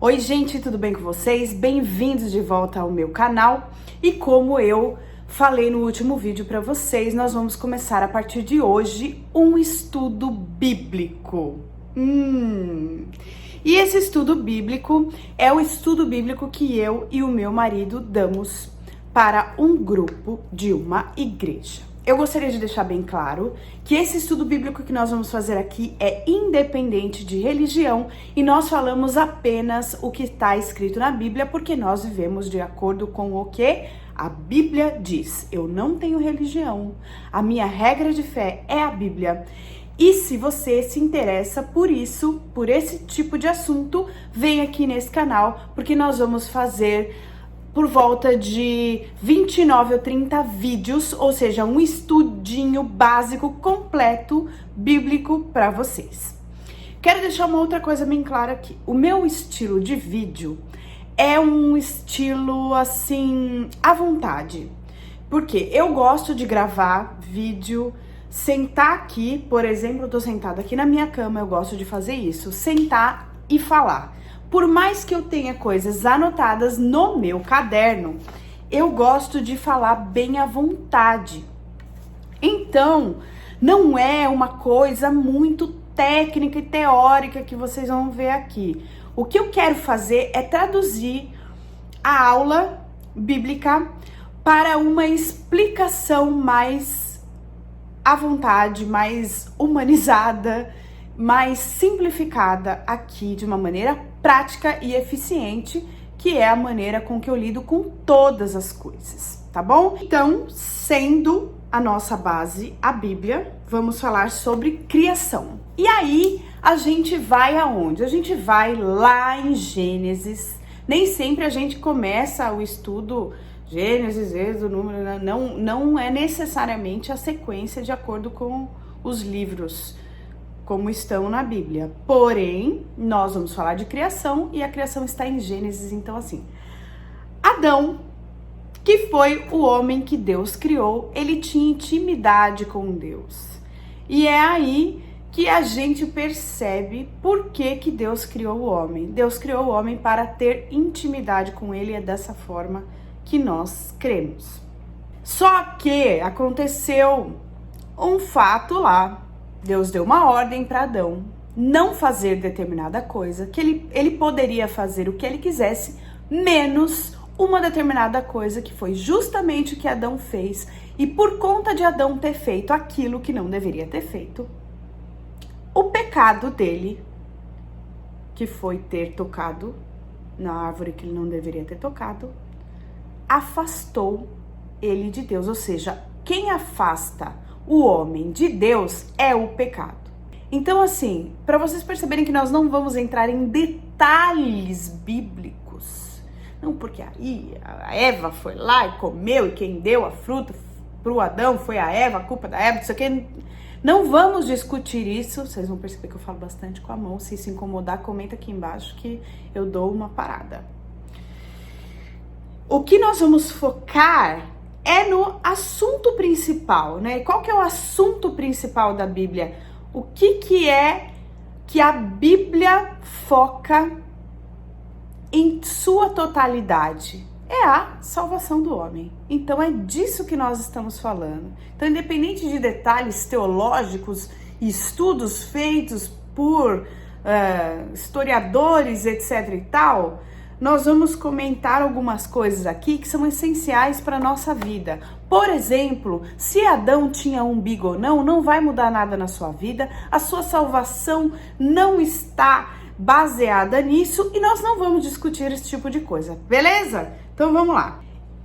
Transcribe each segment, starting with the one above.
Oi gente, tudo bem com vocês? Bem-vindos de volta ao meu canal. E como eu falei no último vídeo para vocês, nós vamos começar a partir de hoje um estudo bíblico. E esse estudo bíblico é o estudo bíblico que eu e o meu marido damos para um grupo de uma igreja. Eu gostaria de deixar bem claro que esse estudo bíblico que nós vamos fazer aqui é independente de religião e nós falamos apenas o que está escrito na Bíblia, porque nós vivemos de acordo com o que a Bíblia diz. Eu não tenho religião, a minha regra de fé é a Bíblia. E se você se interessa por isso, por esse tipo de assunto, vem aqui nesse canal, porque nós vamos fazer por volta de 29 ou 30 vídeos, ou seja, um estudinho básico, completo, bíblico para vocês. Quero deixar uma outra coisa bem clara aqui. O meu estilo de vídeo é um estilo, assim, à vontade. Porque eu gosto de gravar vídeo, sentar aqui, por exemplo, eu tô sentada aqui na minha cama, eu gosto de fazer isso, sentar e falar. Por mais que eu tenha coisas anotadas no meu caderno, eu gosto de falar bem à vontade. Então, não é uma coisa muito técnica e teórica que vocês vão ver aqui. O que eu quero fazer é traduzir a aula bíblica para uma explicação mais à vontade, mais humanizada, mais simplificada aqui de uma maneira prática e eficiente, que é a maneira com que eu lido com todas as coisas, tá bom? Então, sendo a nossa base a Bíblia, vamos falar sobre criação. E aí, a gente vai aonde? A gente vai lá em Gênesis. Nem sempre a gente começa o estudo Gênesis, Êxodo, Número, não é necessariamente a sequência de acordo com os livros como estão na Bíblia. Porém, nós vamos falar de criação e a criação está em Gênesis. Então, assim, Adão, que foi o homem que Deus criou, ele tinha intimidade com Deus. E é aí que a gente percebe por que Deus criou o homem. Deus criou o homem para ter intimidade com ele, e é dessa forma que nós cremos. Só que aconteceu um fato lá. Deus deu uma ordem para Adão não fazer determinada coisa, que ele poderia fazer o que ele quisesse, menos uma determinada coisa, que foi justamente o que Adão fez. E por conta de Adão ter feito aquilo que não deveria ter feito, o pecado dele, que foi ter tocado na árvore que ele não deveria ter tocado, afastou ele de Deus. Ou seja, quem afasta o homem de Deus é o pecado. Então, assim, para vocês perceberem que nós não vamos entrar em detalhes bíblicos, não, porque aí a Eva foi lá e comeu, e quem deu a fruta pro Adão foi a Eva, a culpa da Eva, não sei o que. Não vamos discutir isso. Vocês vão perceber que eu falo bastante com a mão. Se isso incomodar, comenta aqui embaixo que eu dou uma parada. O que nós vamos focar é no assunto principal, né? Qual que é o assunto principal da Bíblia? O que é que a Bíblia foca em sua totalidade? É a salvação do homem. Então é disso que nós estamos falando. Então, independente de detalhes teológicos e estudos feitos por historiadores, etc e tal, nós vamos comentar algumas coisas aqui que são essenciais para a nossa vida. Por exemplo, se Adão tinha umbigo ou não, não vai mudar nada na sua vida, a sua salvação não está baseada nisso e nós não vamos discutir esse tipo de coisa, beleza? Então vamos lá.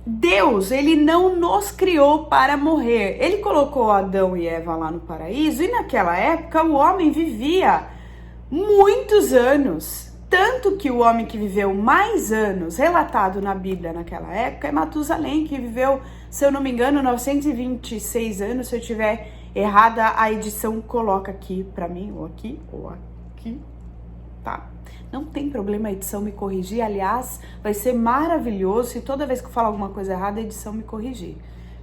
Deus, ele não nos criou para morrer. Ele colocou Adão e Eva lá no paraíso e naquela época o homem vivia muitos anos. Tanto que o homem que viveu mais anos, relatado na Bíblia naquela época, é Matusalém, que viveu, se eu não me engano, 926 anos. Se eu tiver errada, a edição coloca aqui pra mim, ou aqui, tá? Não tem problema a edição me corrigir. Aliás, vai ser maravilhoso se toda vez que eu falar alguma coisa errada, a edição me corrigir.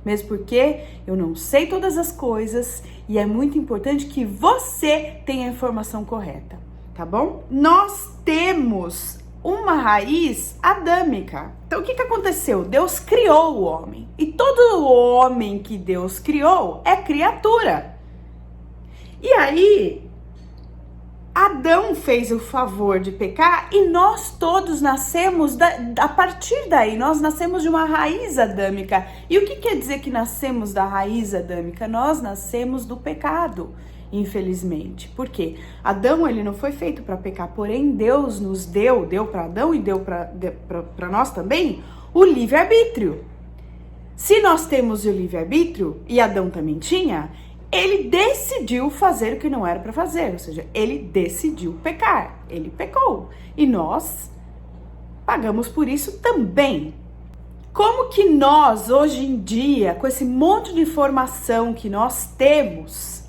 Mesmo porque eu não sei todas as coisas e é muito importante que você tenha a informação correta. Tá bom? Nós temos uma raiz adâmica. Então o que aconteceu? Deus criou o homem. E todo homem que Deus criou é criatura. E aí, Adão fez o favor de pecar e nós todos nascemos, a partir daí, nós nascemos de uma raiz adâmica. E o que quer dizer que nascemos da raiz adâmica? Nós nascemos do pecado, infelizmente. Por quê? Adão, ele não foi feito para pecar, porém Deus nos deu para Adão e deu para nós também, o livre-arbítrio. Se nós temos o livre-arbítrio, e Adão também tinha, ele decidiu fazer o que não era para fazer, ou seja, ele decidiu pecar, ele pecou. E nós pagamos por isso também. Como que nós, hoje em dia, com esse monte de informação que nós temos,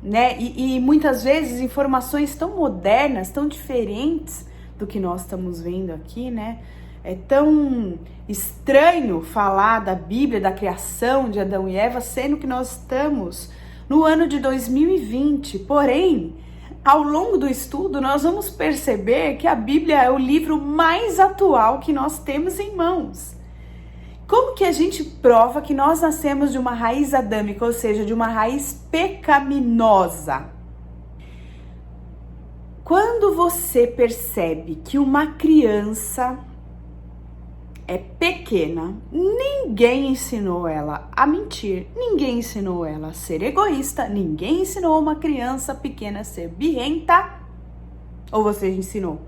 né, e muitas vezes informações tão modernas, tão diferentes do que nós estamos vendo aqui, né? É tão estranho falar da Bíblia, da criação de Adão e Eva, sendo que nós estamos no ano de 2020. Porém, ao longo do estudo, nós vamos perceber que a Bíblia é o livro mais atual que nós temos em mãos. Como que a gente prova que nós nascemos de uma raiz adâmica, ou seja, de uma raiz pecaminosa? Quando você percebe que uma criança é pequena, ninguém ensinou ela a mentir, ninguém ensinou ela a ser egoísta, ninguém ensinou uma criança pequena a ser birrenta. Ou você ensinou?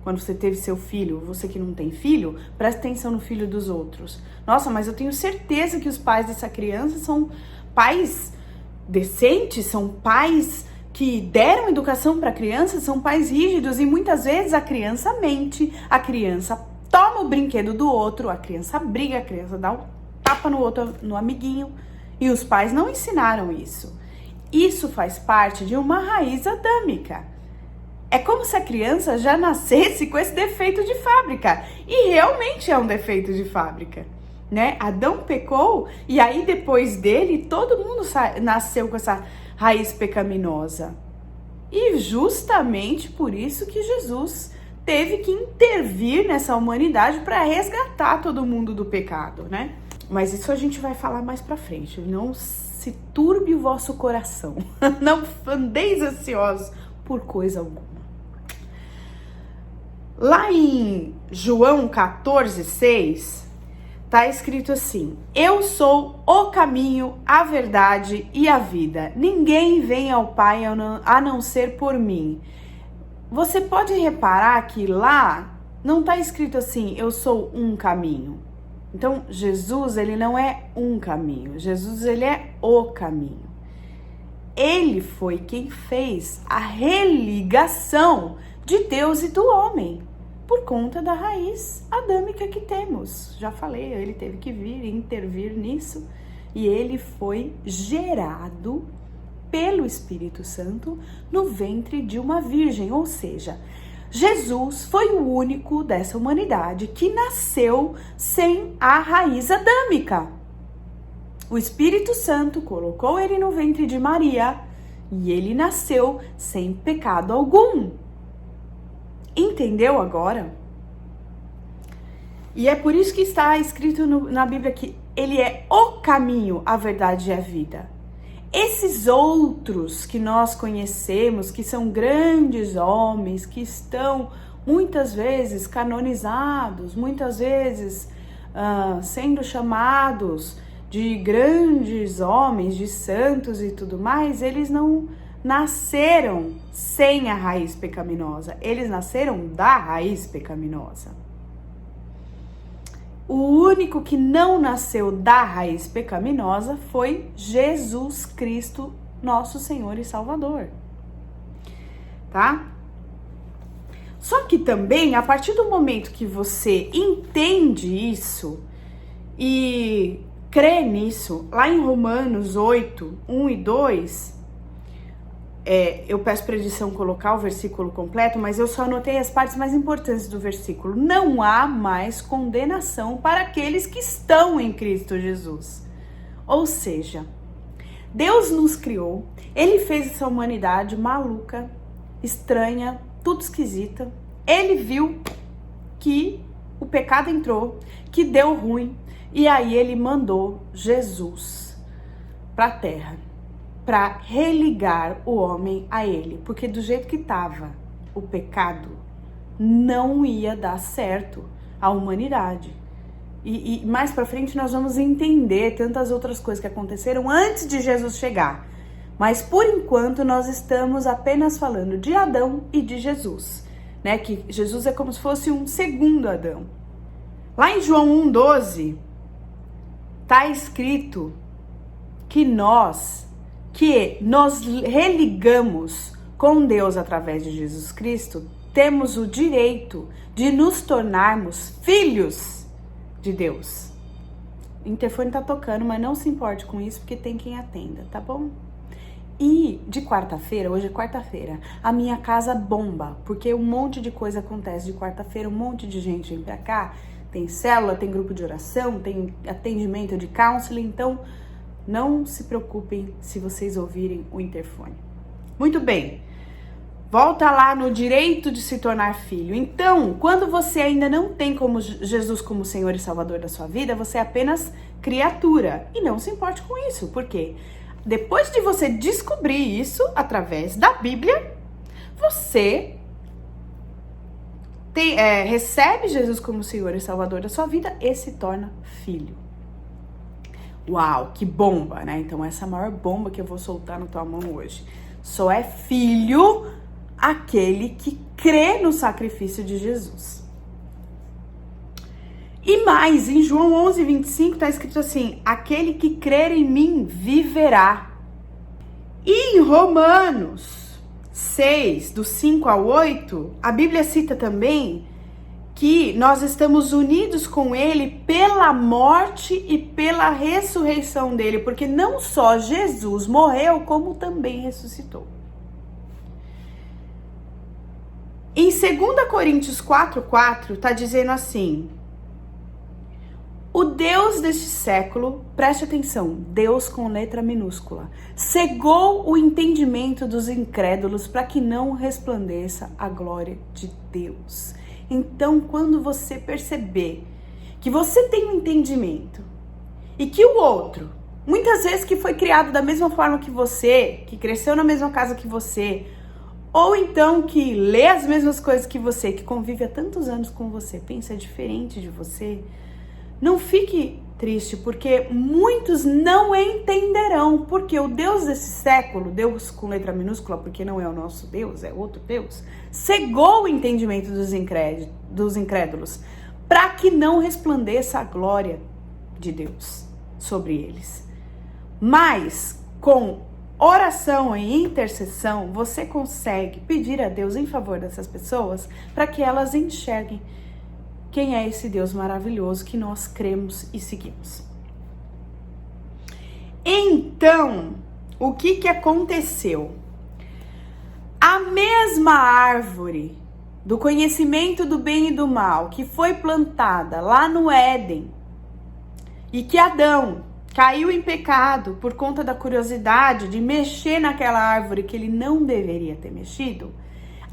Quando você teve seu filho, você que não tem filho, presta atenção no filho dos outros. Nossa, mas eu tenho certeza que os pais dessa criança são pais decentes, são pais que deram educação para a criança, são pais rígidos, e muitas vezes a criança mente, a criança toma o brinquedo do outro, a criança briga, a criança dá um tapa no outro, no amiguinho, e os pais não ensinaram isso. Isso faz parte de uma raiz adâmica. É como se a criança já nascesse com esse defeito de fábrica, e realmente é um defeito de fábrica, né? Adão pecou, e aí depois dele, todo mundo nasceu com essa raiz pecaminosa. E justamente por isso que Jesus teve que intervir nessa humanidade para resgatar todo mundo do pecado, né? Mas isso a gente vai falar mais pra frente. Não se turbe o vosso coração. Não andeis ansiosos por coisa alguma. Lá em João 14:6, tá escrito assim: eu sou o caminho, a verdade e a vida. Ninguém vem ao Pai a não ser por mim. Você pode reparar que lá não está escrito assim, eu sou um caminho. Então, Jesus, ele não é um caminho. Jesus, ele é o caminho. Ele foi quem fez a religação de Deus e do homem, por conta da raiz adâmica que temos. Já falei, ele teve que vir e intervir nisso, e ele foi gerado pelo Espírito Santo no ventre de uma virgem, ou seja, Jesus foi o único dessa humanidade que nasceu sem a raiz adâmica. O Espírito Santo colocou ele no ventre de Maria e ele nasceu sem pecado algum. Entendeu agora? E é por isso que está escrito na Bíblia que ele é o caminho, a verdade e a vida. Esses outros que nós conhecemos, que são grandes homens, que estão muitas vezes canonizados, muitas vezes sendo chamados de grandes homens, de santos e tudo mais, eles não nasceram sem a raiz pecaminosa, eles nasceram da raiz pecaminosa. O único que não nasceu da raiz pecaminosa foi Jesus Cristo, nosso Senhor e Salvador, tá? Só que também, a partir do momento que você entende isso e crê nisso, lá em Romanos 8, 1 e 2, eu peço para a edição colocar o versículo completo, mas eu só anotei as partes mais importantes do versículo. Não há mais condenação para aqueles que estão em Cristo Jesus. Ou seja, Deus nos criou, Ele fez essa humanidade maluca, estranha, tudo esquisita. Ele viu que o pecado entrou, que deu ruim, e aí ele mandou Jesus para a terra, para religar o homem a ele, porque do jeito que estava o pecado, não ia dar certo a humanidade. E mais para frente nós vamos entender tantas outras coisas que aconteceram antes de Jesus chegar. Mas por enquanto nós estamos apenas falando de Adão e de Jesus, né? Que Jesus é como se fosse um segundo Adão. Lá em João 1,12, tá escrito que nós religamos com Deus através de Jesus Cristo, temos o direito de nos tornarmos filhos de Deus. O interfone tá tocando, mas não se importe com isso, porque tem quem atenda, tá bom? E de quarta-feira, hoje é quarta-feira, a minha casa bomba, porque um monte de coisa acontece de quarta-feira, um monte de gente vem pra cá, tem célula, tem grupo de oração, tem atendimento de counseling, então não se preocupem se vocês ouvirem o interfone. Muito bem, volta lá no direito de se tornar filho. Então, quando você ainda não tem como Jesus como Senhor e Salvador da sua vida, você é apenas criatura. E não se importe com isso, porque depois de você descobrir isso através da Bíblia, você recebe Jesus como Senhor e Salvador da sua vida e se torna filho. Uau, que bomba, né? Então essa é a maior bomba que eu vou soltar na tua mão hoje. Só é filho aquele que crê no sacrifício de Jesus. E mais, em João 11:25 tá escrito assim: aquele que crer em mim viverá. E em Romanos 6, do 5 ao 8, a Bíblia cita também que nós estamos unidos com ele pela morte e pela ressurreição dele, porque não só Jesus morreu, como também ressuscitou. Em 2 Coríntios 4:4, tá dizendo assim: o Deus deste século, preste atenção, Deus com letra minúscula, cegou o entendimento dos incrédulos para que não resplandeça a glória de Deus. Então, quando você perceber que você tem um entendimento e que o outro, muitas vezes que foi criado da mesma forma que você, que cresceu na mesma casa que você, ou então que lê as mesmas coisas que você, que convive há tantos anos com você, pensa diferente de você, não fique triste, porque muitos não entenderão, porque o Deus desse século, Deus com letra minúscula, porque não é o nosso Deus, é outro Deus, cegou o entendimento dos incrédulos, para que não resplandeça a glória de Deus sobre eles. Mas, com oração e intercessão, você consegue pedir a Deus em favor dessas pessoas, para que elas enxerguem quem é esse Deus maravilhoso que nós cremos e seguimos. Então, o que aconteceu? A mesma árvore do conhecimento do bem e do mal que foi plantada lá no Éden e que Adão caiu em pecado por conta da curiosidade de mexer naquela árvore que ele não deveria ter mexido,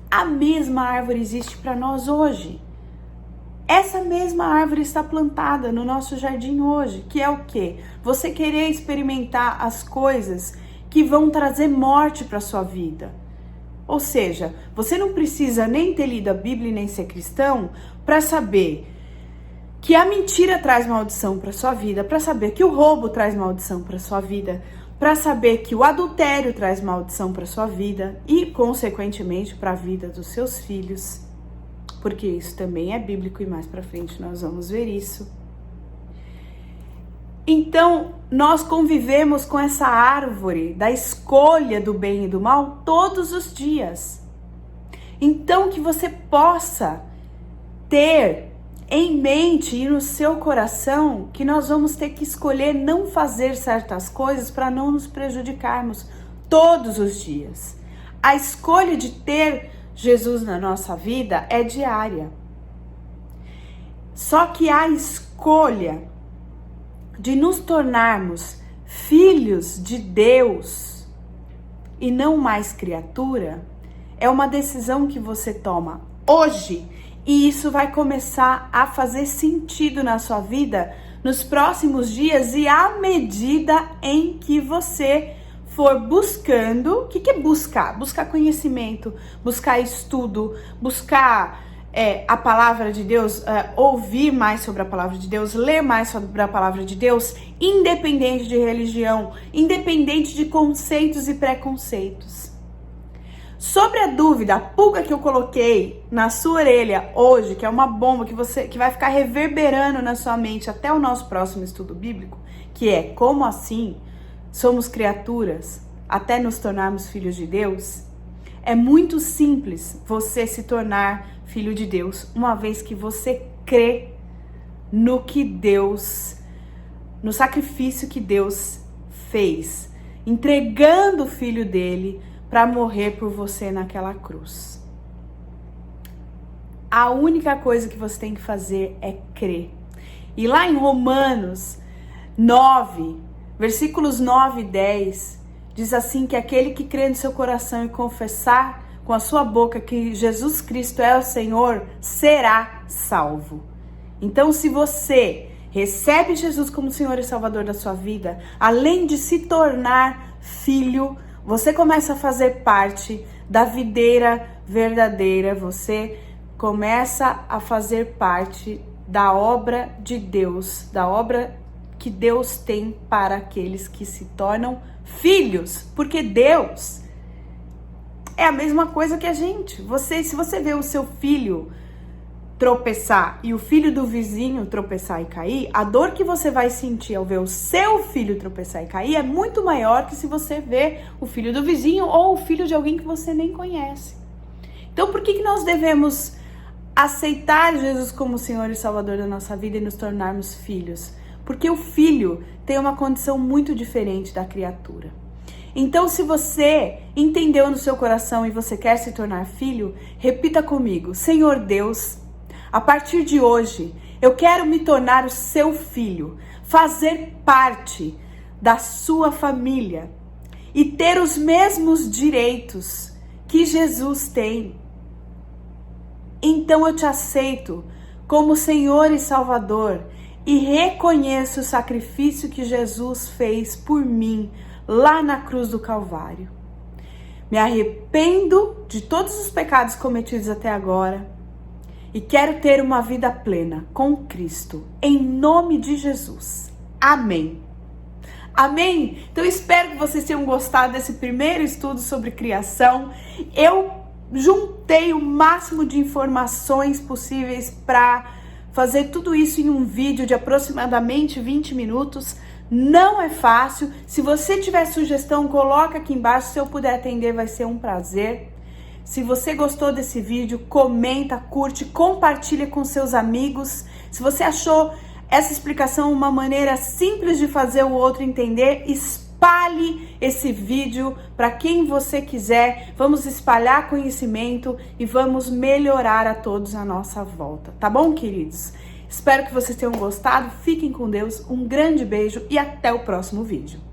a mesma árvore existe para nós hoje. Essa mesma árvore está plantada no nosso jardim hoje, que é o quê? Você querer experimentar as coisas que vão trazer morte para sua vida. Ou seja, você não precisa nem ter lido a Bíblia e nem ser cristão para saber que a mentira traz maldição para sua vida, para saber que o roubo traz maldição para sua vida, para saber que o adultério traz maldição para sua vida e, consequentemente, para a vida dos seus filhos. Porque isso também é bíblico e mais pra frente nós vamos ver isso. Então, nós convivemos com essa árvore da escolha do bem e do mal todos os dias. Então, que você possa ter em mente e no seu coração que nós vamos ter que escolher não fazer certas coisas para não nos prejudicarmos todos os dias. A escolha de ter Jesus na nossa vida é diária. Só que a escolha de nos tornarmos filhos de Deus e não mais criatura é uma decisão que você toma hoje E isso vai começar a fazer sentido na sua vida nos próximos dias e à medida em que você for buscando. O que é buscar? Buscar conhecimento, buscar estudo, buscar a palavra de Deus, ouvir mais sobre a palavra de Deus, ler mais sobre a palavra de Deus, independente de religião, independente de conceitos e preconceitos. Sobre a dúvida, a pulga que eu coloquei na sua orelha hoje, que é uma bomba que vai ficar reverberando na sua mente até o nosso próximo estudo bíblico, que é: como assim somos criaturas até nos tornarmos filhos de Deus? É muito simples você se tornar filho de Deus, uma vez que você crê no que Deus, no sacrifício que Deus fez, entregando o filho dele para morrer por você naquela cruz. A única coisa que você tem que fazer é crer. E lá em Romanos 9, versículos 9 e 10, diz assim: que aquele que crê no seu coração e confessar com a sua boca que Jesus Cristo é o Senhor, será salvo. Então, se você recebe Jesus como Senhor e Salvador da sua vida, além de se tornar filho, você começa a fazer parte da videira verdadeira, você começa a fazer parte da obra de Deus, da obra que Deus tem para aqueles que se tornam filhos, porque Deus é a mesma coisa que a gente. Se você vê o seu filho tropeçar e o filho do vizinho tropeçar e cair, a dor que você vai sentir ao ver o seu filho tropeçar e cair é muito maior que se você ver o filho do vizinho ou o filho de alguém que você nem conhece. Então, por que nós devemos aceitar Jesus como Senhor e Salvador da nossa vida e nos tornarmos filhos? Porque o filho tem uma condição muito diferente da criatura. Então, se você entendeu no seu coração e você quer se tornar filho, repita comigo: Senhor Deus, a partir de hoje, eu quero me tornar o seu filho, fazer parte da sua família e ter os mesmos direitos que Jesus tem. Então eu te aceito como Senhor e Salvador e reconheço o sacrifício que Jesus fez por mim lá na cruz do Calvário. Me arrependo de todos os pecados cometidos até agora e quero ter uma vida plena com Cristo, em nome de Jesus. Amém. Amém? Então eu espero que vocês tenham gostado desse primeiro estudo sobre criação. Eu juntei o máximo de informações possíveis para fazer tudo isso em um vídeo de aproximadamente 20 minutos. Não é fácil. Se você tiver sugestão, coloca aqui embaixo. Se eu puder atender, vai ser um prazer. Se você gostou desse vídeo, comenta, curte, compartilha com seus amigos. Se você achou essa explicação uma maneira simples de fazer o outro entender, espalhe esse vídeo para quem você quiser. Vamos espalhar conhecimento e vamos melhorar a todos à nossa volta. Tá bom, queridos? Espero que vocês tenham gostado. Fiquem com Deus. Um grande beijo e até o próximo vídeo.